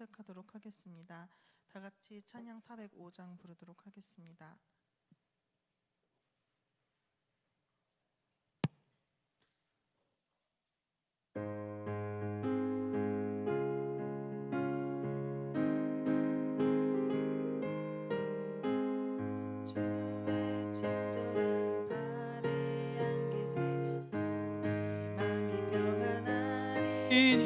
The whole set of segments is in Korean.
시작하도록 하겠습니다. 다 같이 찬양 405장 부르도록 하겠습니다. 주의 친절한 발에 안기세 우리 맘이 평안하리니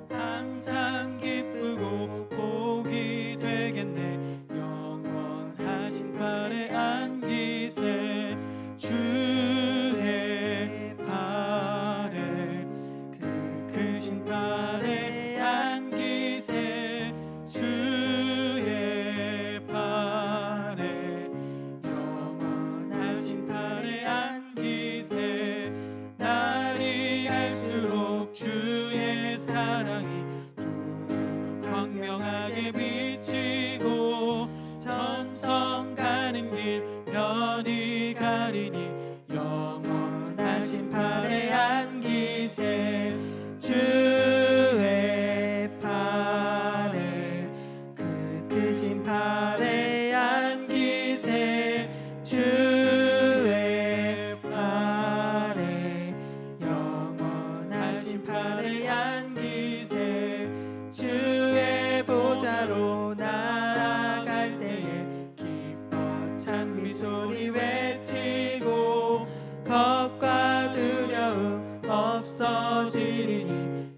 항상 기쁘고 복이 되겠네. 영원하신 발에 안기세. 주의 발에 그 크신 발에 안기세. 주의 발에 영원하신 발에 안기세. 날이 갈수록 주의 사랑이 광명하게 비치고 전성 가는 길 편히 가리니 영원하신 발에 안기세. 주의 발에 그 크신 발에 안기세. 주의 발에 영원하신 발에 안기세. 주의 보좌로 나아갈 때에 기뻐 찬미 소리 외치고 겁과 두려움 없어지리니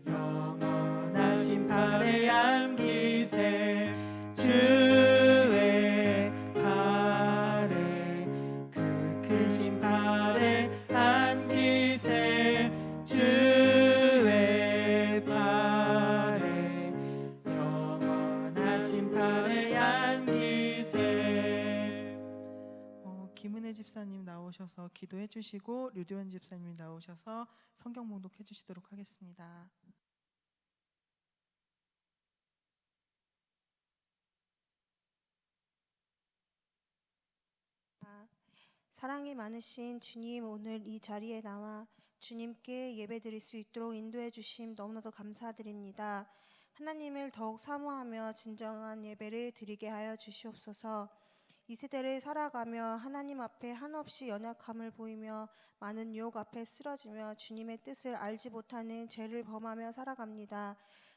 영원하신 발에 안기세. 주의 발에 그 크신 발에 안기세. 주의 발에 영원하신 발에 안기세. 김은혜 집사님 나오셔서 기도해 주시고 류대원 집사님이 나오셔서 성경 봉독해 주시도록 하겠습니다. 사랑이 많으신 주님, 오늘 이 자리에 나와 주님께 예배드릴 수 있도록 인도해 주심 너무나도 감사드립니다. 하나님을 더욱 사모하며 진정한 예배를 드리게 하여 주시옵소서. 이 세대를 살아가며 하나님 앞에 한없이 연약함을 보이며 많은 유혹 앞에 쓰러지며 주님의 뜻을 알지 못하는 죄를 범하며 살아갑니다.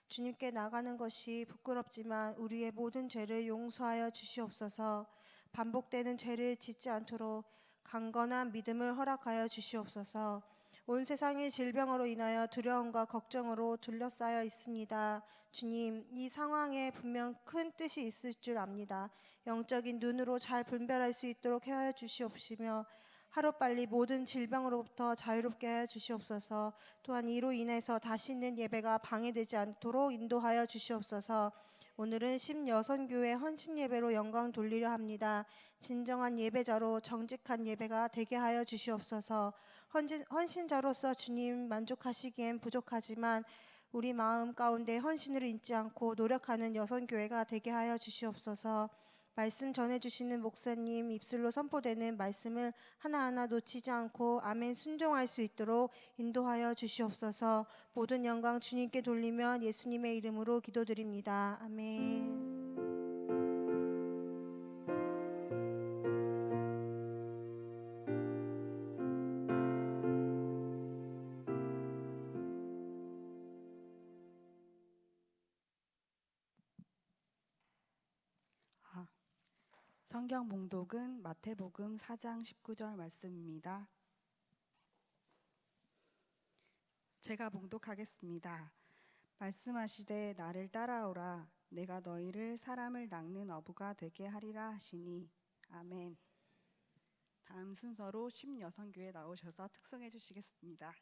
주님께 나가는 것이 부끄럽지만 우리의 모든 죄를 용서하여 주시옵소서. 반복되는 죄를 짓지 않도록 강건한 믿음을 허락하여 주시옵소서. 온 세상이 질병으로 인하여 두려움과 걱정으로 둘러싸여 있습니다. 주님, 이 상황에 분명 큰 뜻이 있을 줄 압니다. 영적인 눈으로 잘 분별할 수 있도록 하여 주시옵시며 하루빨리 모든 질병으로부터 자유롭게 하여 주시옵소서. 또한 이로 인해서 다시는 예배가 방해되지 않도록 인도하여 주시옵소서. 오늘은 16교회 헌신 예배로 영광 돌리려 합니다. 진정한 예배자로 정직한 예배가 되게 하여 주시옵소서. 헌신자로서 주님 만족하시기엔 부족하지만 우리 마음 가운데 헌신을 잊지 않고 노력하는 여선교회가 되게 하여 주시옵소서. 말씀 전해주시는 목사님 입술로 선포되는 말씀을 하나하나 놓치지 않고 아멘 순종할 수 있도록 인도하여 주시옵소서. 모든 영광 주님께 돌리며 예수님의 이름으로 기도드립니다. 아멘. 성경 봉독은 마태복음 4장 19절 말씀입니다. 제가 봉독하겠습니다. 말씀하시되 나를 따라오라. 내가 너희를 사람을 낚는 어부가 되게 하리라 하시니. 아멘. 다음 순서로 심여선교회 나오셔서 특송해 주시겠습니다.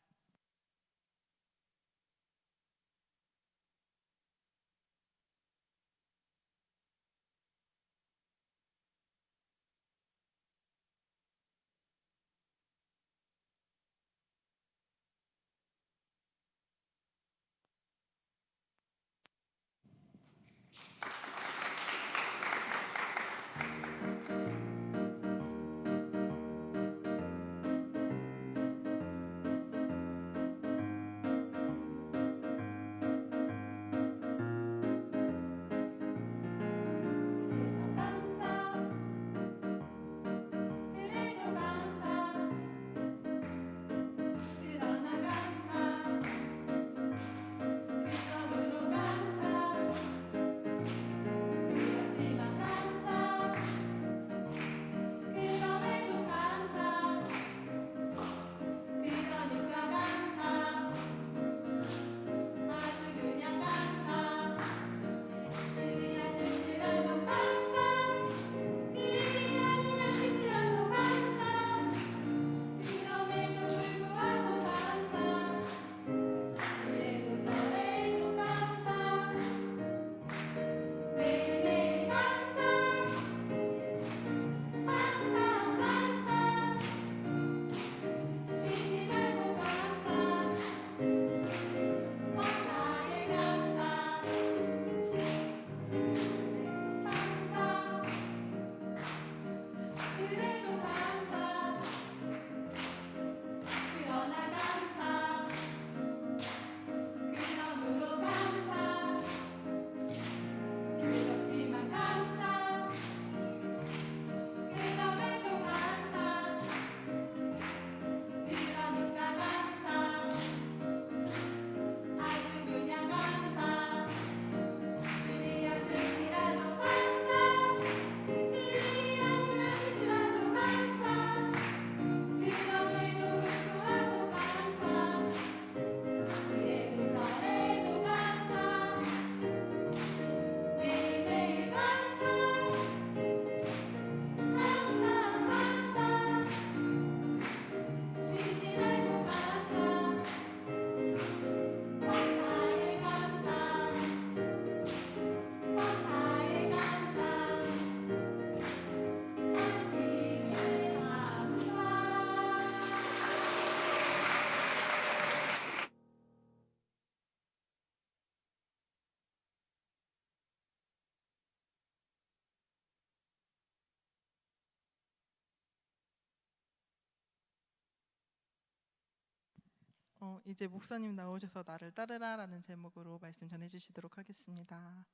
이제 목사님 나오셔서 나를 따르라라는 제목으로 말씀 전해주시도록 하겠습니다.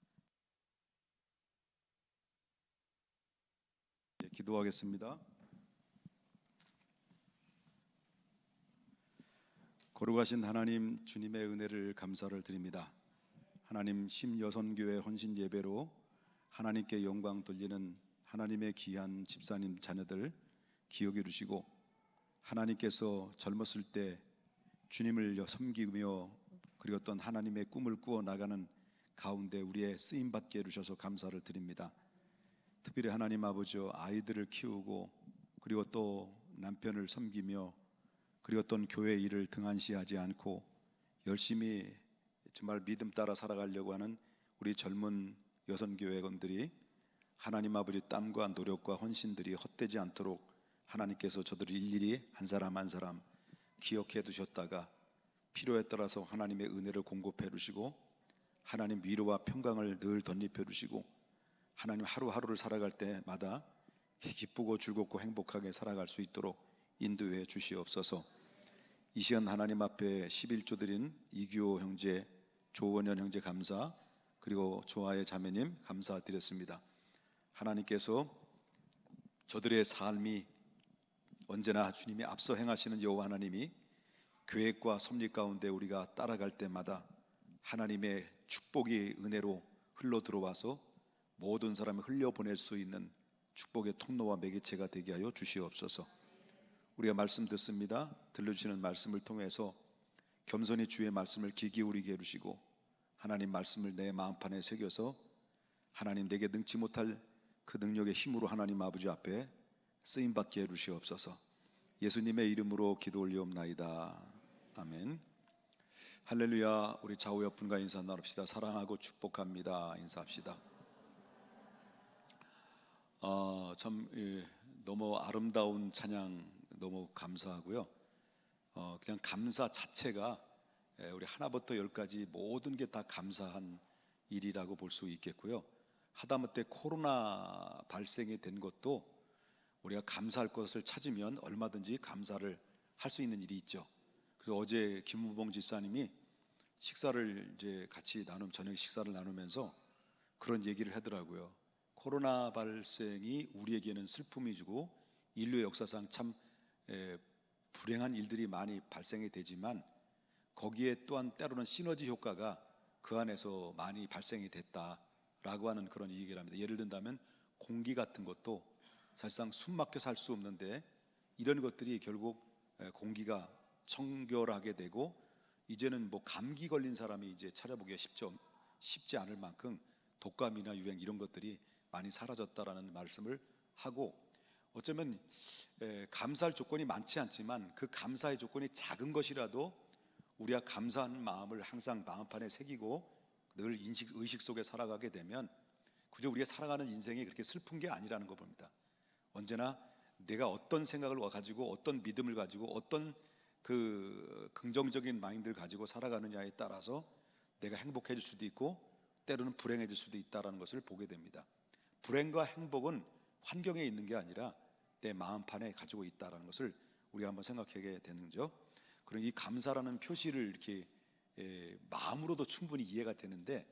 예, 기도하겠습니다. 거룩하신 하나님, 주님의 은혜를 감사를 드립니다. 하나님, 심여선교회 헌신 예배로 하나님께 영광 돌리는 하나님의 귀한 집사님 자녀들 기억해 주시고, 하나님께서 젊었을 때 주님을 섬기며 그리고 어떤 하나님의 꿈을 꾸어 나가는 가운데 우리의 쓰임 받게 해주셔서 감사를 드립니다. 특별히 하나님 아버지, 아이들을 키우고 그리고 또 남편을 섬기며 그리고 어떤 교회 일을 등한시하지 않고 열심히 정말 믿음 따라 살아가려고 하는 우리 젊은 여선교회원들이 하나님 아버지 땀과 노력과 헌신들이 헛되지 않도록 하나님께서 저들을 일일이 한 사람 한 사람 기억해 두셨다가 필요에 따라서 하나님의 은혜를 공급해 주시고 하나님 위로와 평강을 늘 덧입혀 주시고 하나님 하루하루를 살아갈 때마다 기쁘고 즐겁고 행복하게 살아갈 수 있도록 인도해 주시옵소서. 이 시간 하나님 앞에 11조 드린 이규호 형제, 조원현 형제 감사, 그리고 조아의 자매님 감사드렸습니다. 하나님께서 저들의 삶이 언제나 주님이 앞서 행하시는 여호와 하나님이 계획과 섭리 가운데 우리가 따라갈 때마다 하나님의 축복이 은혜로 흘러 들어와서 모든 사람을 흘려보낼 수 있는 축복의 통로와 매개체가 되게 하여 주시옵소서. 우리가 말씀 듣습니다. 들려주시는 말씀을 통해서 겸손히 주의 말씀을 귀 기울이게 해주시고 하나님 말씀을 내 마음판에 새겨서 하나님 내게 능치 못할 그 능력의 힘으로 하나님 아버지 앞에 쓰임받게 해주시옵소서. 예수님의 이름으로 기도 올리옵나이다. 아멘. 할렐루야. 우리 좌우 옆분과 인사 나눕시다. 사랑하고 축복합니다. 인사합시다. 너무 아름다운 찬양 너무 감사하고요. 그냥 감사 자체가 우리 하나부터 열까지 모든 게 다 감사한 일이라고 볼 수 있겠고요. 하다못해 코로나 발생이 된 것도 우리가 감사할 것을 찾으면 얼마든지 감사를 할 수 있는 일이 있죠. 그래서 어제 김우봉 집사님이 식사를 이제 같이 저녁 식사를 나누면서 그런 얘기를 하더라고요. 코로나 발생이 우리에게는 슬픔이 주고 인류의 역사상 참 불행한 일들이 많이 발생이 되지만 거기에 또한 때로는 시너지 효과가 그 안에서 많이 발생이 됐다라고 하는 그런 얘기를 합니다. 예를 든다면 공기 같은 것도 사실상 숨 막혀 살 수 없는데 이런 것들이 결국 공기가 청결하게 되고 이제는 뭐 감기 걸린 사람이 이제 찾아보기가 쉽지 않을 만큼 독감이나 유행 이런 것들이 많이 사라졌다라는 말씀을 하고, 어쩌면 감사할 조건이 많지 않지만 그 감사의 조건이 작은 것이라도 우리가 감사하는 마음을 항상 마음판에 새기고 늘 의식 속에 살아가게 되면 그저 우리가 살아가는 인생이 그렇게 슬픈 게 아니라는 거 봅니다. 언제나 내가 어떤 생각을 가지고 어떤 믿음을 가지고 어떤 그 긍정적인 마인드를 가지고 살아가느냐에 따라서 내가 행복해질 수도 있고 때로는 불행해질 수도 있다는 것을 보게 됩니다. 불행과 행복은 환경에 있는 게 아니라 내 마음판에 가지고 있다는 것을 우리가 한번 생각하게 되는 거죠. 그런 이 감사라는 표시를 이렇게 마음으로도 충분히 이해가 되는데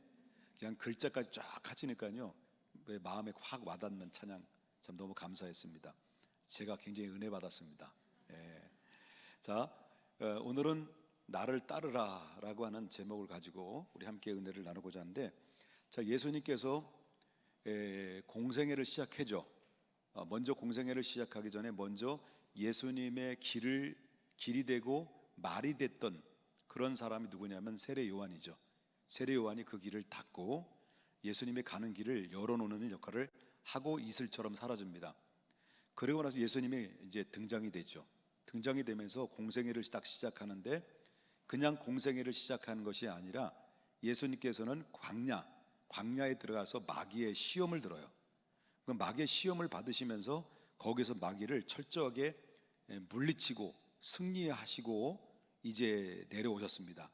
그냥 글자까지 쫙 하시니까요 마음에 확 와닿는 찬양 참 너무 감사했습니다. 제가 굉장히 은혜 받았습니다. 자, 오늘은 나를 따르라라고 하는 제목을 가지고 우리 함께 은혜를 나누고자 하는데, 자, 예수님께서 공생애를 시작해죠. 먼저 공생애를 시작하기 전에 먼저 예수님의 길이 되고 말이 됐던 그런 사람이 누구냐면 세례 요한이죠. 세례 요한이 그 길을 닫고 예수님이 가는 길을 열어놓는 역할을 하고 이슬처럼 사라집니다. 그리고 나서 예수님이 이제 등장이 되죠. 등장이 되면서 공생애를 딱 시작하는데 그냥 공생애를 시작하는 것이 아니라 예수님께서는 광야에 들어가서 마귀의 시험을 들어요. 그 마귀의 시험을 받으시면서 거기서 마귀를 철저하게 물리치고 승리하시고 이제 내려오셨습니다.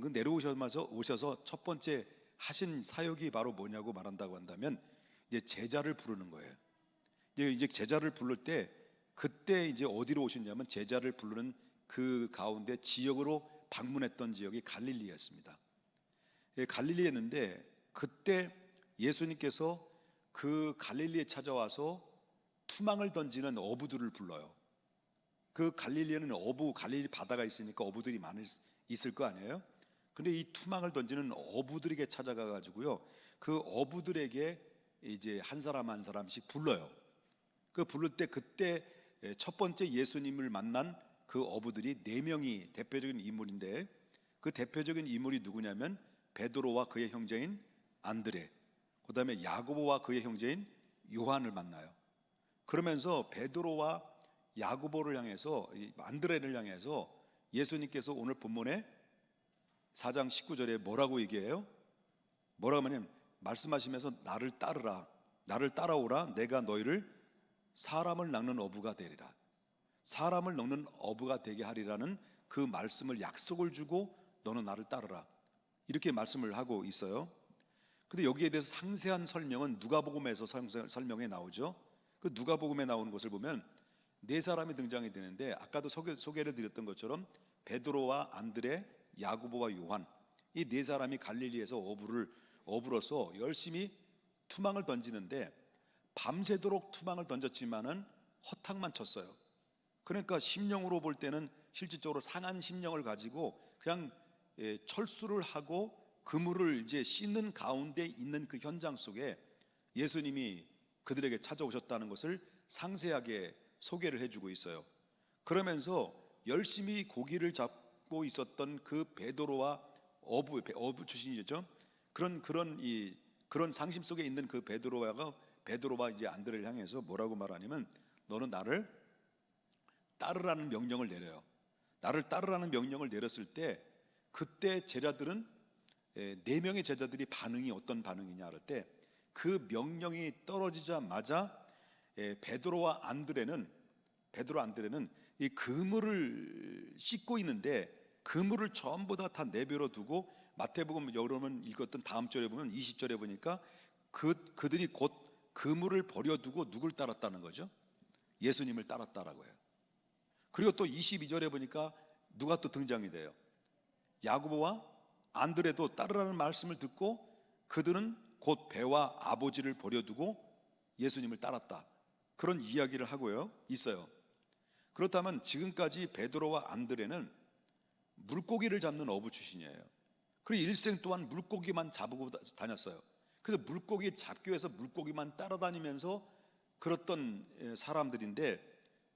그 내려오셔서 첫 번째 하신 사역이 바로 뭐냐고 말한다고 한다면 이제 제자를 부르는 거예요. 이제 제자를 부를 때 그때 이제 어디로 오셨냐면 제자를 부르는 그 가운데 지역으로 방문했던 지역이 갈릴리였습니다. 갈릴리였는데 그때 예수님께서 그 갈릴리에 찾아와서 투망을 던지는 어부들을 불러요. 그 갈릴리에는 갈릴리 바다가 있으니까 어부들이 많이 있을 거 아니에요? 근데 이 투망을 던지는 어부들에게 찾아가 가지고요, 그 어부들에게 이제 한 사람 한 사람씩 불러요. 그 부를 때 그때 첫 번째 예수님을 만난 그 어부들이 4명이 대표적인 인물인데, 그 대표적인 인물이 누구냐면 베드로와 그의 형제인 안드레, 그 다음에 야고보와 그의 형제인 요한을 만나요. 그러면서 베드로와 야고보를 향해서, 안드레를 향해서 예수님께서 오늘 본문에 4장 19절에 뭐라고 얘기해요? 뭐라고 하냐면 말씀하시면서 나를 따르라, 나를 따라오라, 내가 너희를 사람을 낚는 어부가 되리라, 사람을 낚는 어부가 되게 하리라는 그 말씀을, 약속을 주고 너는 나를 따르라, 이렇게 말씀을 하고 있어요. 근데 여기에 대해서 상세한 설명은 누가복음에서 설명에 나오죠. 그 누가복음에 나오는 것을 보면 4사람이 등장이 되는데, 아까도 소개를 드렸던 것처럼 베드로와 안드레, 야고보와 요한, 이 4사람이 갈릴리에서 어부로서 열심히 투망을 던지는데 밤새도록 투망을 던졌지만은 허탕만 쳤어요. 그러니까 심령으로 볼 때는 실질적으로 상한 심령을 가지고 그냥 철수를 하고 그물을 이제 씻는 가운데 있는 그 현장 속에 예수님이 그들에게 찾아오셨다는 것을 상세하게 소개를 해주고 있어요. 그러면서 열심히 고기를 잡고 있었던 그 베드로와 어부 출신이죠. 그런 상심 속에 있는 그 베드로와 이제 안드레를 향해서 뭐라고 말하냐면 너는 나를 따르라는 명령을 내려요. 나를 따르라는 명령을 내렸을 때 그때 제자들은 4명의 제자들이 반응이 어떤 반응이냐 할 때, 그 명령이 떨어지자마자 베드로와 안드레는 이 그물을 씻고 있는데 그물을 전부 다 내버려 두고, 마태복음 여러분 읽었던 다음 절에 보면 20절에 보니까 그들이 곧 그물을 버려두고 누굴 따랐다는 거죠? 예수님을 따랐다라고 해요. 그리고 또 22절에 보니까 누가 또 등장이 돼요? 야고보와 안드레도 따르라는 말씀을 듣고 그들은 곧 배와 아버지를 버려두고 예수님을 따랐다, 그런 이야기를 하고요 있어요. 그렇다면 지금까지 베드로와 안드레는 물고기를 잡는 어부 출신이에요. 그리고 일생 동안 물고기만 잡고 다녔어요. 그래서 물고기 잡기 위해서 물고기만 따라다니면서 그랬던 사람들인데,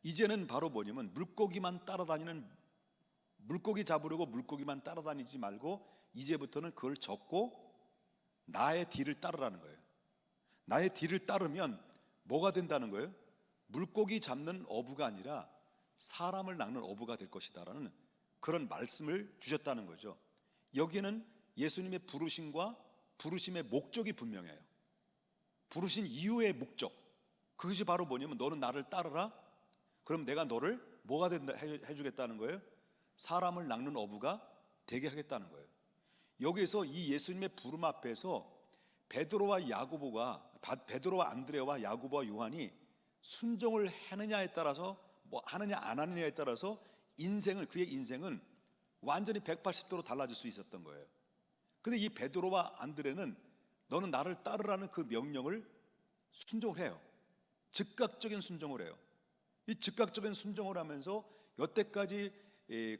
이제는 바로 뭐냐면 물고기만 따라다니는, 물고기 잡으려고 물고기만 따라다니지 말고 이제부터는 그걸 접고 나의 뒤를 따르라는 거예요. 나의 뒤를 따르면 뭐가 된다는 거예요? 물고기 잡는 어부가 아니라 사람을 낚는 어부가 될 것이다라는 그런 말씀을 주셨다는 거죠. 여기에는 예수님의 부르심과 부르심의 목적이 분명해요. 부르신 이유의 목적, 그것이 바로 뭐냐면 너는 나를 따르라, 그럼 내가 너를 뭐가 된다 해주겠다는 거예요? 사람을 낚는 어부가 되게 하겠다는 거예요. 여기에서 이 예수님의 부름 앞에서 베드로와 안드레와 야고보와 요한이 순종을 하느냐에 따라서, 뭐 하느냐 안 하느냐에 따라서 그의 인생은 완전히 180도로 달라질 수 있었던 거예요. 근데 이 베드로와 안드레는 너는 나를 따르라는 그 명령을 순종을 해요. 즉각적인 순종을 해요. 이 즉각적인 순종을 하면서 여태까지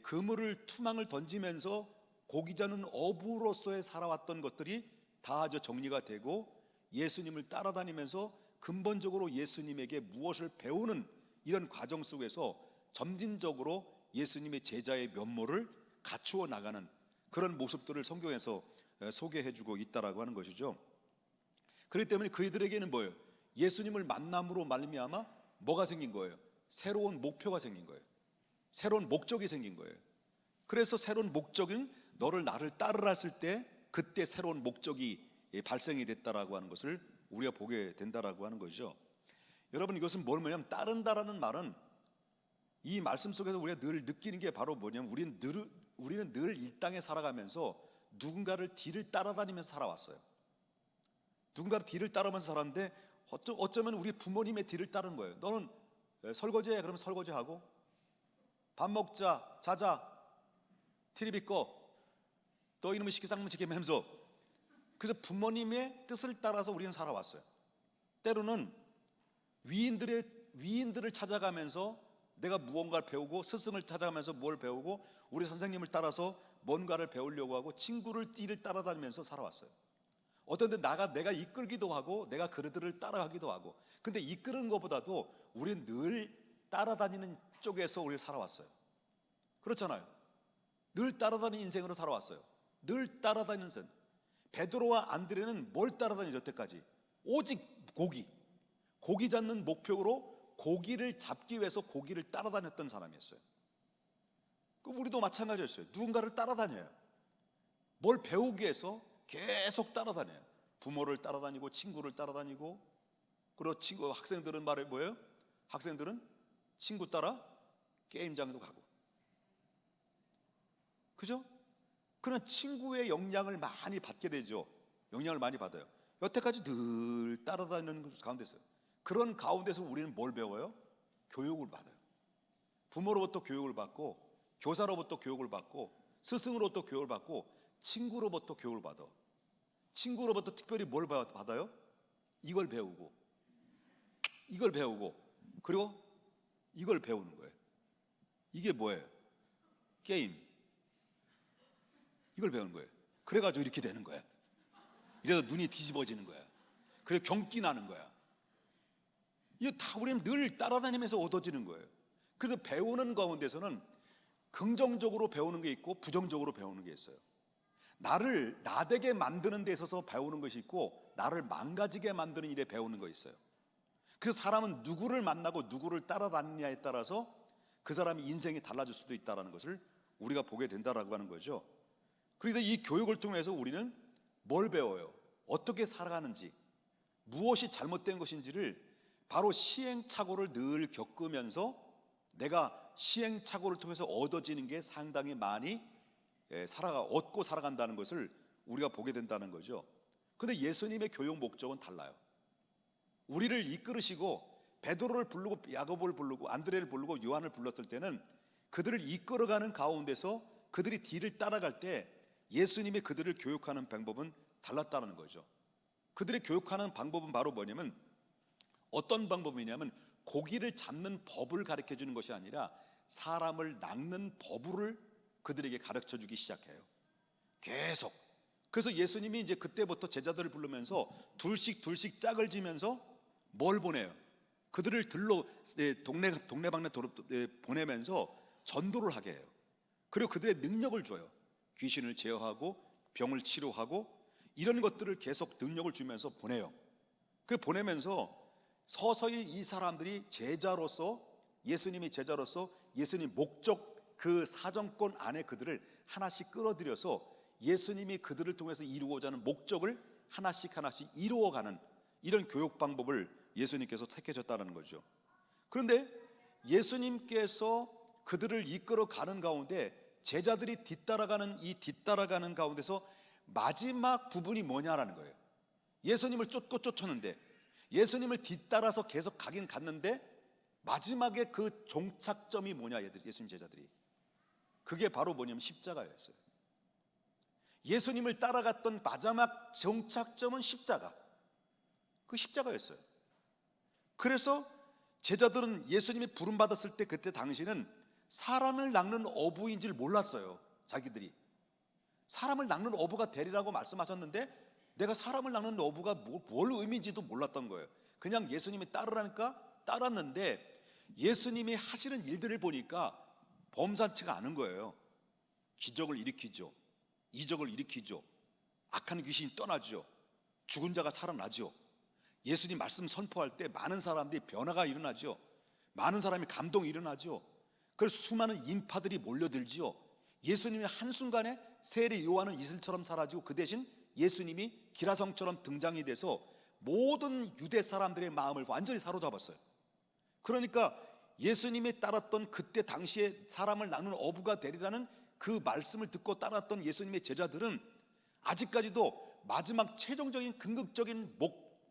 그물을 투망을 던지면서 고기 잡는 어부로서의 살아왔던 것들이 다 정리가 되고 예수님을 따라다니면서 근본적으로 예수님에게 무엇을 배우는 이런 과정 속에서 점진적으로 예수님의 제자의 면모를 갖추어 나가는 그런 모습들을 성경에서 소개해주고 있다라고 하는 것이죠. 그렇기 때문에 그들에게는 뭐예요? 예수님을 만남으로 말미암아 뭐가 생긴 거예요? 새로운 목표가 생긴 거예요. 새로운 목적이 생긴 거예요. 그래서 새로운 목적은 나를 따르라 했을 때 그때 새로운 목적이 발생이 됐다라고 하는 것을 우리가 보게 된다라고 하는 거죠. 여러분, 이것은 뭐냐면 따른다라는 말은 이 말씀 속에서 우리가 늘 느끼는 게 바로 뭐냐면 우리는 늘 이 땅에 살아가면서 누군가를 뒤를 따라다니면서 살아왔어요. 누군가를 뒤를 따르면서 살았는데 어쩌면 우리 부모님의 뒤를 따른 거예요. 너는 설거지해, 그러면 설거지하고, 밥 먹자, 자자, TV 꺼, 너 이놈의 시키 쌍문 시키 하면서, 그래서 부모님의 뜻을 따라서 우리는 살아왔어요. 때로는 위인들을 찾아가면서 내가 무언가를 배우고, 스승을 찾아가면서 뭘 배우고, 우리 선생님을 따라서 뭔가를 배우려고 하고, 친구를 띠를 따라다니면서 살아왔어요. 어떤 때 내가 이끌기도 하고 내가 그들을 따라가기도 하고, 근데 이끄는 것보다도 우리는 늘 따라다니는 쪽에서 우리가 살아왔어요. 그렇잖아요. 늘 따라다니는 인생으로 살아왔어요. 늘 따라다니는 인생. 베드로와 안드레는 뭘 따라다니죠? 여태까지 오직 고기 잡는 목표로 고기를 잡기 위해서 고기를 따라다녔던 사람이었어요. 우리도 마찬가지였어요. 누군가를 따라다녀요. 뭘 배우기 위해서 계속 따라다녀요. 부모를 따라다니고 친구를 따라다니고, 그리고 학생들은 말해 뭐예요? 학생들은 친구 따라 게임장도 가고, 그죠? 그런 친구의 영향을 많이 받게 되죠. 영향을 많이 받아요. 여태까지 늘 따라다니는 가운데서, 그런 가운데서 우리는 뭘 배워요? 교육을 받아요. 부모로부터 교육을 받고, 교사로부터 교육을 받고, 스승으로부터 교육을 받고, 친구로부터 교육을 받아. 친구로부터 특별히 뭘 받아요? 이걸 배우고, 그리고 이걸 배우는 거예요. 이게 뭐예요? 게임. 이걸 배우는 거예요. 그래가지고 이렇게 되는 거야. 이래서 눈이 뒤집어지는 거야. 그래서 경기 나는 거야. 이거 다 우리는 늘 따라다니면서 얻어지는 거예요. 그래서 배우는 가운데서는 긍정적으로 배우는 게 있고 부정적으로 배우는 게 있어요. 나를 나되게 만드는 데 있어서 배우는 것이 있고, 나를 망가지게 만드는 일에 배우는 거 있어요. 그래서 사람은 누구를 만나고 누구를 따라다니냐에 따라서 그 사람의 인생이 달라질 수도 있다는 것을 우리가 보게 된다라고 하는 거죠. 그래서 이 교육을 통해서 우리는 뭘 배워요? 어떻게 살아가는지, 무엇이 잘못된 것인지를 바로 시행착오를 늘 겪으면서 내가 시행착오를 통해서 얻어지는 게 상당히 많이 얻고 살아간다는 것을 우리가 보게 된다는 거죠. 그런데 예수님의 교육 목적은 달라요. 우리를 이끌으시고 베드로를 부르고 야고보를 부르고 안드레를 부르고 요한을 불렀을 때는 그들을 이끌어가는 가운데서 그들이 뒤를 따라갈 때 예수님이 그들을 교육하는 방법은 달랐다는 거죠. 그들의 교육하는 방법은 바로 뭐냐면, 어떤 방법이냐면 고기를 잡는 법을 가르쳐 주는 것이 아니라 사람을 낚는 법을 그들에게 가르쳐 주기 시작해요. 계속. 그래서 예수님이 이제 그때부터 제자들을 부르면서 둘씩 짝을 지면서 뭘 보내요? 그들을 동네방네 보내면서 전도를 하게 해요. 그리고 그들의 능력을 줘요. 귀신을 제어하고 병을 치료하고 이런 것들을 계속 능력을 주면서 보내요. 그 보내면서 서서히 이 사람들이 제자로서, 예수님이 제자로서 예수님 목적 그 사정권 안에 그들을 하나씩 끌어들여서 예수님이 그들을 통해서 이루고자 하는 목적을 하나씩 이루어가는 이런 교육 방법을 예수님께서 택해줬다는 거죠. 그런데 예수님께서 그들을 이끌어가는 가운데 제자들이 뒤따라가는 가운데서 마지막 부분이 뭐냐라는 거예요. 예수님을 쫓았는데, 예수님을 뒤따라서 계속 가긴 갔는데 마지막에 그 종착점이 뭐냐, 예수님 제자들이. 그게 바로 뭐냐면 십자가였어요. 예수님을 따라갔던 마지막 종착점은 십자가. 그 십자가였어요. 그래서 제자들은 예수님이 부름받았을 때 그때 당시는 사람을 낚는 어부인 줄 몰랐어요. 자기들이 사람을 낚는 어부가 되리라고 말씀하셨는데 내가 사람을 낚는 어부가 뭘 의미인지도 몰랐던 거예요. 그냥 예수님이 따르라니까 따랐는데 예수님이 하시는 일들을 보니까 범상치가 않은 거예요. 기적을 일으키죠. 이적을 일으키죠. 악한 귀신이 떠나죠. 죽은 자가 살아나죠. 예수님 말씀 선포할 때 많은 사람들이 변화가 일어나죠. 많은 사람이 감동이 일어나죠. 그래서 수많은 인파들이 몰려들지요. 예수님이 한순간에 세례 요한은 이슬처럼 사라지고 그 대신 예수님이 기라성처럼 등장이 돼서 모든 유대 사람들의 마음을 완전히 사로잡았어요. 그러니까 예수님이 따랐던 그때 당시에 사람을 낚는 어부가 되리라는 그 말씀을 듣고 따랐던 예수님의 제자들은 아직까지도 마지막 최종적인 궁극적인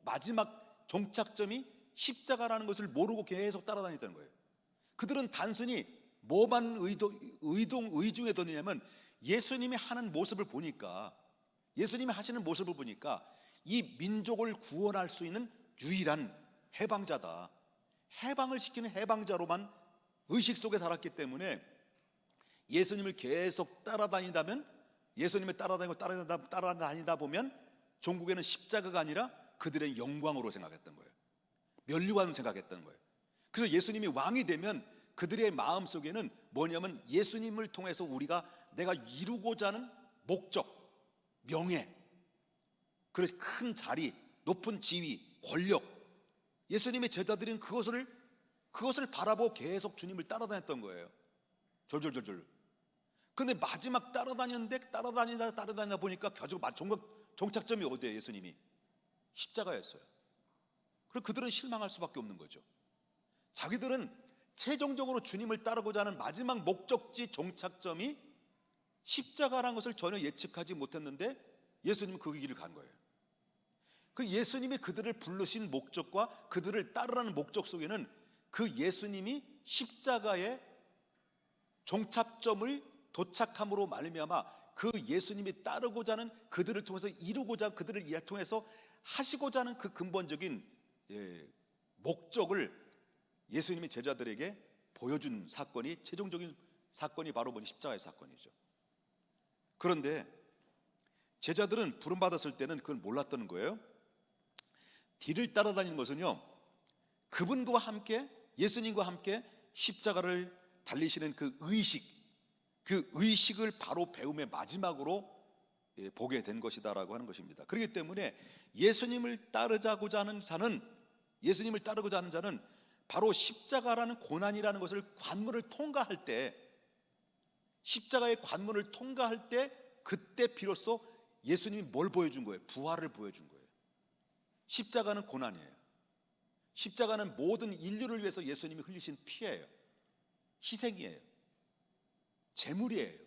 마지막 종착점이 십자가라는 것을 모르고 계속 따라다녔다는 거예요. 그들은 단순히 뭐만 의중에 뒀냐면 예수님이 하는 모습을 보니까, 예수님이 하시는 모습을 보니까 이 민족을 구원할 수 있는 유일한 해방자다, 해방을 시키는 해방자로만 의식 속에 살았기 때문에 예수님을 계속 따라다니다면, 예수님을 따라다니다 보면 종국에는 십자가가 아니라 그들의 영광으로 생각했던 거예요. 면류관 생각했던 거예요. 그래서 예수님이 왕이 되면 그들의 마음속에는 뭐냐면 예수님을 통해서 내가 이루고자 하는 목적, 명예, 그래서 큰 자리, 높은 지위, 권력, 예수님의 제자들은 그것을 바라보고 계속 주님을 따라다녔던 거예요. 졸졸졸졸. 근데 마지막 따라다니다 보니까 결국 종착점이 어디예요? 예수님이 십자가였어요. 그래서 그들은 실망할 수밖에 없는 거죠. 자기들은 최종적으로 주님을 따르고자 하는 마지막 목적지 종착점이 십자가라는 것을 전혀 예측하지 못했는데 예수님은 그 길을 간 거예요. 그 예수님이 그들을 부르신 목적과 그들을 따르라는 목적 속에는 그 예수님이 십자가의 종착점을 도착함으로 말미암아 그 예수님이 따르고자 하는, 그들을 통해서 그들을 통해서 하시고자 하는 그 근본적인 목적을 예수님이 제자들에게 보여준 사건이, 최종적인 사건이 바로 십자가의 사건이죠. 그런데 제자들은 부름받았을 때는 그걸 몰랐던 거예요. 뒤를 따라다니는 것은요, 그분과 함께, 예수님과 함께 십자가를 달리시는 그 의식을 바로 배움의 마지막으로 보게 된 것이다라고 하는 것입니다. 그렇기 때문에 예수님을 따르고자 하는 자는 바로 십자가라는 고난이라는 것을 관문을 통과할 때, 십자가의 관문을 통과할 때, 그때 비로소 예수님이 뭘 보여준 거예요? 부활을 보여준 거예요. 십자가는 고난이에요. 십자가는 모든 인류를 위해서 예수님이 흘리신 피예요. 희생이에요. 제물이에요.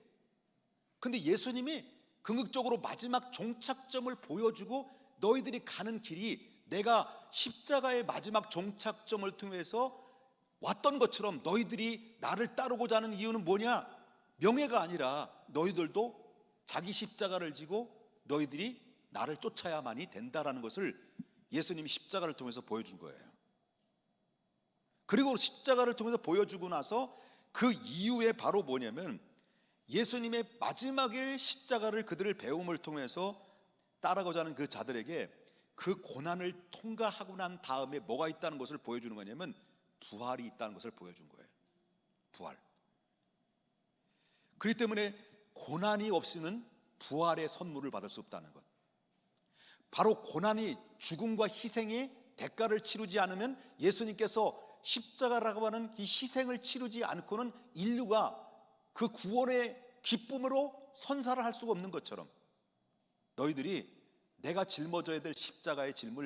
근데 예수님이 궁극적으로 마지막 종착점을 보여주고, 너희들이 가는 길이 내가 십자가의 마지막 종착점을 통해서 왔던 것처럼 너희들이 나를 따르고자 하는 이유는 뭐냐? 명예가 아니라 너희들도 자기 십자가를 지고 너희들이 나를 쫓아야만이 된다라는 것을 예수님이 십자가를 통해서 보여준 거예요. 그리고 십자가를 통해서 보여주고 나서 그 이후에 바로 뭐냐면 예수님의 마지막일 십자가를 그들을 배움을 통해서 따라가고자 하는 그 자들에게 그 고난을 통과하고 난 다음에 뭐가 있다는 것을 보여주는 거냐면 부활이 있다는 것을 보여준 거예요. 부활. 그렇기 때문에 고난이 없이는 부활의 선물을 받을 수 없다는 것. 바로 고난이, 죽음과 희생의 대가를 치르지 않으면, 예수님께서 십자가라고 하는 이 희생을 치르지 않고는 인류가 그 구원의 기쁨으로 선사를 할 수가 없는 것처럼, 너희들이 내가 짊어져야 될 십자가의 짐을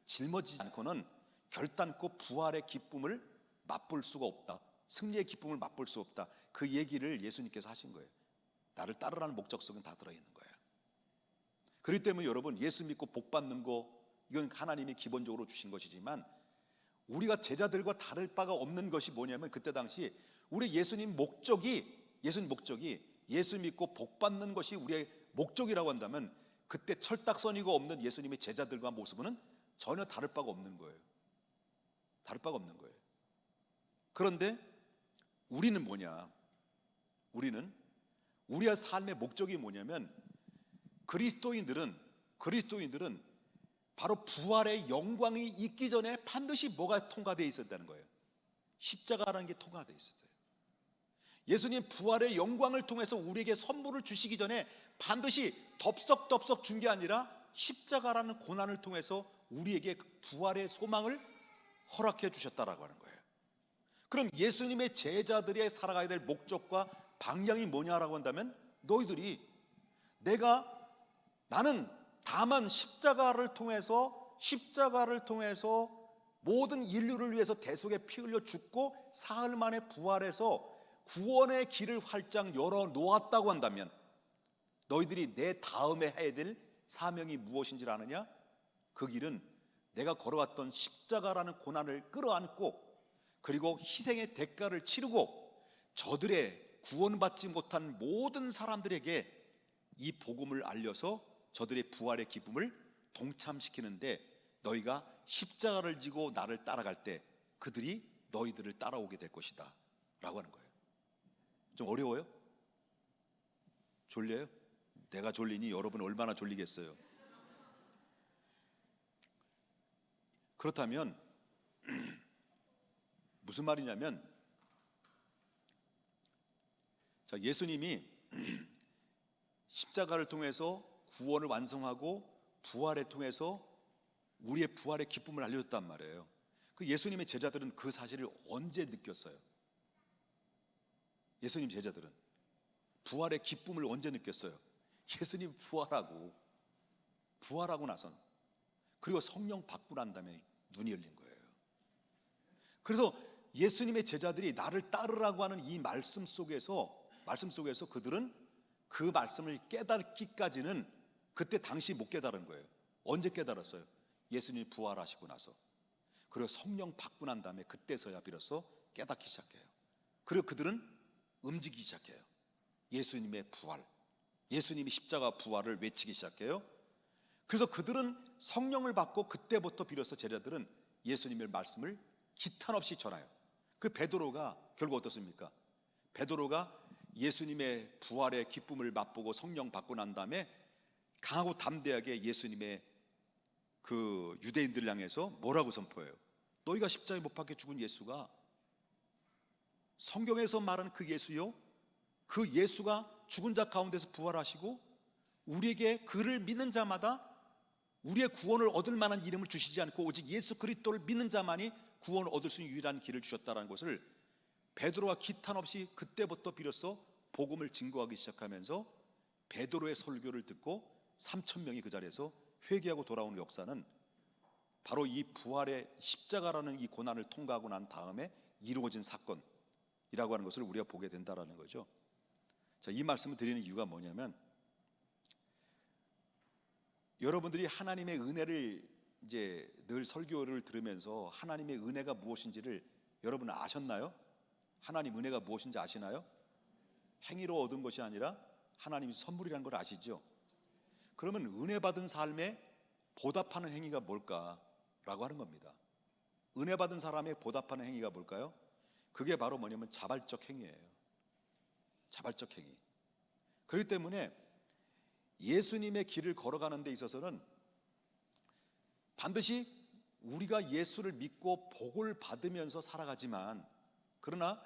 짊어지지 않고는 결단코 부활의 기쁨을 맛볼 수가 없다, 승리의 기쁨을 맛볼 수 없다, 그 얘기를 예수님께서 하신 거예요. 나를 따르라는 목적 속엔 다 들어있는 거예요. 그렇기 때문에 여러분, 예수 믿고 복 받는 거, 이건 하나님이 기본적으로 주신 것이지만 우리가 제자들과 다를 바가 없는 것이 뭐냐면, 그때 당시 우리 예수님 목적이 예수 믿고 복 받는 것이 우리의 목적이라고 한다면, 그때 철딱서니가 없는 예수님의 제자들과 모습은 전혀 다를 바가 없는 거예요. 다를 바가 없는 거예요. 그런데 우리는 뭐냐? 우리의 삶의 목적이 뭐냐면, 그리스도인들은 바로 부활의 영광이 있기 전에 반드시 뭐가 통과되어 있었다는 거예요? 십자가라는 게 통과되어 있었어요. 예수님 부활의 영광을 통해서 우리에게 선물을 주시기 전에 반드시 덥석덥석 준 게 아니라 십자가라는 고난을 통해서 우리에게 부활의 소망을 허락해 주셨다라고 하는 거예요. 그럼 예수님의 제자들이 살아가야 될 목적과 방향이 뭐냐라고 한다면, 나는 다만 십자가를 통해서 모든 인류를 위해서 대속에 피 흘려 죽고 사흘 만에 부활해서 구원의 길을 활짝 열어 놓았다고 한다면, 너희들이 내 다음에 해야 될 사명이 무엇인지 아느냐? 그 길은 내가 걸어왔던 십자가라는 고난을 끌어안고, 그리고 희생의 대가를 치르고 저들의 구원받지 못한 모든 사람들에게 이 복음을 알려서 저들의 부활의 기쁨을 동참시키는데, 너희가 십자가를 지고 나를 따라갈 때 그들이 너희들을 따라오게 될 것이다 라고 하는 거예요. 좀 어려워요? 졸려요? 내가 졸리니 여러분 얼마나 졸리겠어요? 그렇다면 무슨 말이냐면, 자, 예수님이 십자가를 통해서 구원을 완성하고 부활을 통해서 우리의 부활의 기쁨을 알려줬단 말이에요. 그 예수님의 제자들은 그 사실을 언제 느꼈어요? 예수님 제자들은 부활의 기쁨을 언제 느꼈어요? 예수님 부활하고 나선, 그리고 성령 받고 난 다음에 눈이 열린 거예요. 그래서 예수님의 제자들이 나를 따르라고 하는 이 말씀 속에서 그들은 그 말씀을 깨닫기까지는 그때 당시 못 깨달은 거예요. 언제 깨달았어요? 예수님이 부활하시고 나서, 그리고 성령 받고 난 다음에 그때서야 비로소 깨닫기 시작해요. 그리고 그들은 움직이기 시작해요. 예수님의 부활, 예수님이 십자가 부활을 외치기 시작해요. 그래서 그들은 성령을 받고 그때부터 비로소 제자들은 예수님의 말씀을 기탄 없이 전해요. 그 베드로가 결국 어떻습니까? 베드로가 예수님의 부활의 기쁨을 맛보고 성령 받고 난 다음에 강하고 담대하게 예수님의 그 유대인들을 향해서 뭐라고 선포해요? 너희가 십자가에 못 박혀 죽은 예수가 성경에서 말하는 그 예수요, 그 예수가 죽은 자 가운데서 부활하시고 우리에게 그를 믿는 자마다 우리의 구원을 얻을 만한 이름을 주시지 않고 오직 예수 그리스도를 믿는 자만이 구원을 얻을 수 있는 유일한 길을 주셨다는 것을 베드로가 기탄 없이 그때부터 비로소 복음을 증거하기 시작하면서 베드로의 설교를 듣고 3,000명이 그 자리에서 회개하고 돌아오는 역사는 바로 이 부활의 십자가라는 이 고난을 통과하고 난 다음에 이루어진 사건이라고 하는 것을 우리가 보게 된다라는 거죠. 자, 이 말씀을 드리는 이유가 뭐냐면, 여러분들이 하나님의 은혜를 이제 늘 설교를 들으면서 하나님의 은혜가 무엇인지를 여러분 아셨나요? 하나님 은혜가 무엇인지 아시나요? 행위로 얻은 것이 아니라 하나님의 선물이라는 걸 아시죠? 그러면 은혜 받은 삶에 보답하는 행위가 뭘까라고 하는 겁니다. 은혜 받은 사람의 보답하는 행위가 뭘까요? 그게 바로 뭐냐면 자발적 행위예요. 자발적 행위. 그렇기 때문에 예수님의 길을 걸어가는 데 있어서는 반드시 우리가 예수를 믿고 복을 받으면서 살아가지만, 그러나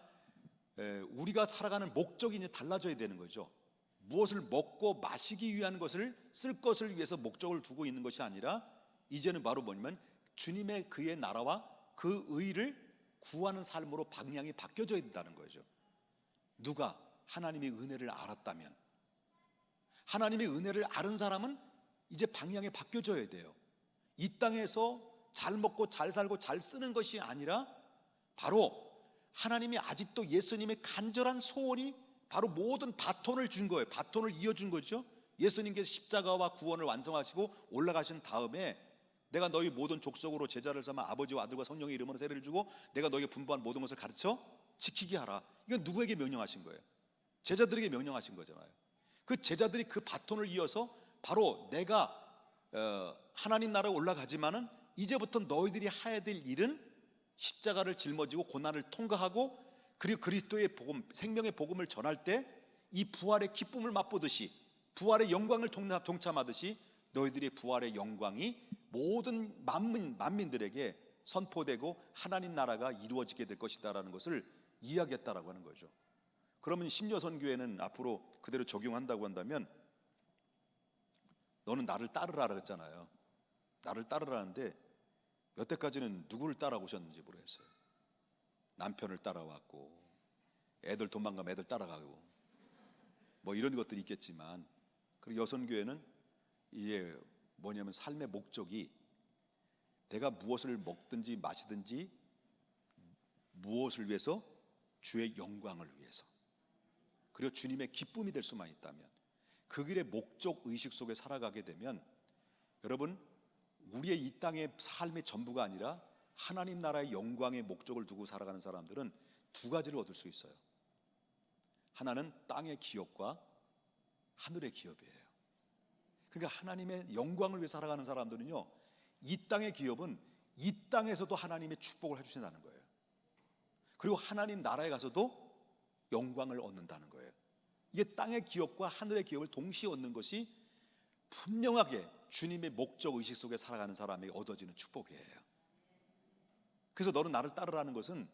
우리가 살아가는 목적이 이제 달라져야 되는 거죠. 무엇을 먹고 마시기 위한 것을 쓸 것을 위해서 목적을 두고 있는 것이 아니라 이제는 바로 뭐냐면 주님의 그의 나라와 그 의를 구하는 삶으로 방향이 바뀌어져야 된다는 거죠. 누가 하나님의 은혜를 알았다면, 하나님의 은혜를 아는 사람은 이제 방향이 바뀌어져야 돼요. 이 땅에서 잘 먹고 잘 살고 잘 쓰는 것이 아니라 바로 하나님이 아직도 예수님의 간절한 소원이 바로 모든 바톤을 준 거예요. 바톤을 이어준 거죠. 예수님께서 십자가와 구원을 완성하시고 올라가신 다음에 내가 너희 모든 족속으로 제자를 삼아 아버지와 아들과 성령의 이름으로 세례를 주고 내가 너희에게 분부한 모든 것을 가르쳐 지키게 하라. 이건 누구에게 명령하신 거예요? 제자들에게 명령하신 거잖아요. 그 제자들이 그 바톤을 이어서 바로 내가 하나님 나라에 올라가지만은 이제부터 너희들이 해야 될 일은 십자가를 짊어지고 고난을 통과하고 그리고 그리스도의 복음, 생명의 복음을 전할 때 이 부활의 기쁨을 맛보듯이, 부활의 영광을 동참하듯이 너희들의 부활의 영광이 모든 만민들에게 선포되고 하나님 나라가 이루어지게 될 것이다라는 것을 이야기했다라고 하는 거죠. 그러면 심려선교회는 앞으로 그대로 적용한다고 한다면, 너는 나를 따르라 그랬잖아요. 나를 따르라는데 여태까지는 누구를 따라오셨는지 모르겠어요. 남편을 따라왔고, 애들 도망가면 애들 따라가고, 뭐 이런 것들이 있겠지만, 그리고 여선교회는 이게 뭐냐면 삶의 목적이 내가 무엇을 먹든지 마시든지 무엇을 위해서? 주의 영광을 위해서, 그리고 주님의 기쁨이 될 수만 있다면, 그 길의 목적 의식 속에 살아가게 되면 여러분, 우리의 이 땅의 삶의 전부가 아니라 하나님 나라의 영광의 목적을 두고 살아가는 사람들은 두 가지를 얻을 수 있어요. 하나는 땅의 기업과 하늘의 기업이에요. 그러니까 하나님의 영광을 위해 살아가는 사람들은요, 이 땅의 기업은 이 땅에서도 하나님의 축복을 해주신다는 거예요. 그리고 하나님 나라에 가서도 영광을 얻는다는 거예요. 이게 땅의 기업과 하늘의 기업을 동시에 얻는 것이 분명하게 주님의 목적 의식 속에 살아가는 사람에게 얻어지는 축복이에요. 그래서 너는 나를 따르라는 것은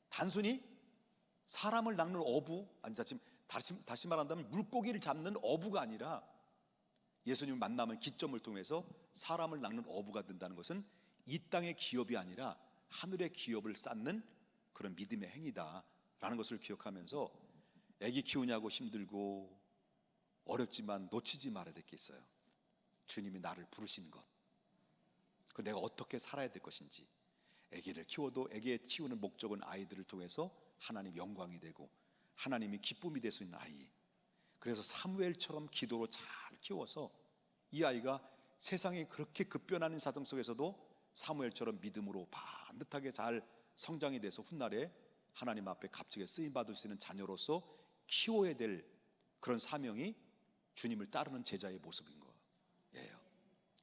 단순히 사람을 낚는 어부, 아니 다시 말한다면 물고기를 잡는 어부가 아니라 예수님을 만나면 기점을 통해서 사람을 낚는 어부가 된다는 것은 이 땅의 기업이 아니라 하늘의 기업을 쌓는 그런 믿음의 행위다라는 것을 기억하면서 아기 키우냐고 힘들고 어렵지만 놓치지 말아야 될 게 있어요. 주님이 나를 부르신 것, 그 내가 어떻게 살아야 될 것인지. 아기를 키워도 아기의 키우는 목적은 아이들을 통해서 하나님 영광이 되고 하나님이 기쁨이 될 수 있는 아이. 그래서 사무엘처럼 기도로 잘 키워서 이 아이가 세상이 그렇게 급변하는 사정 속에서도 사무엘처럼 믿음으로 반듯하게 잘 성장이 돼서 훗날에 하나님 앞에 값지게 쓰임받을 수 있는 자녀로서 키워야 될 그런 사명이 주님을 따르는 제자의 모습인 거예요.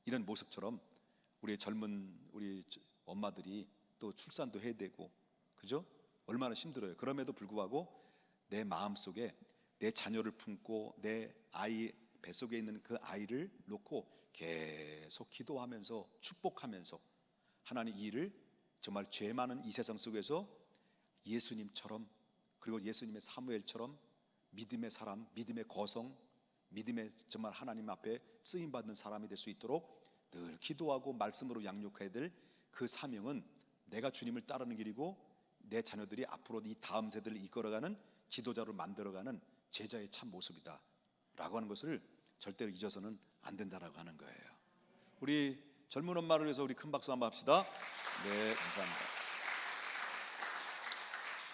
이런 모습처럼 우리 젊은 우리 엄마들이 또 출산도 해야 되고, 그죠? 얼마나 힘들어요. 그럼에도 불구하고 내 마음속에 내 자녀를 품고 내 아이 뱃속에 있는 그 아이를 놓고 계속 기도하면서 축복하면서 하나님 이 일을 정말 죄 많은 이 세상 속에서 예수님처럼, 그리고 예수님의 사무엘처럼 믿음의 사람, 믿음의 거성, 믿음의 정말 하나님 앞에 쓰임받는 사람이 될 수 있도록 늘 기도하고 말씀으로 양육해야 될 그 사명은 내가 주님을 따르는 길이고 내 자녀들이 앞으로 이 다음 세대를 이끌어가는 지도자로 만들어가는 제자의 참 모습이다 라고 하는 것을 절대로 잊어서는 안 된다라고 하는 거예요. 우리 젊은 엄마를 위해서 우리 큰 박수 한번 합시다. 네, 감사합니다.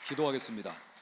기도하겠습니다.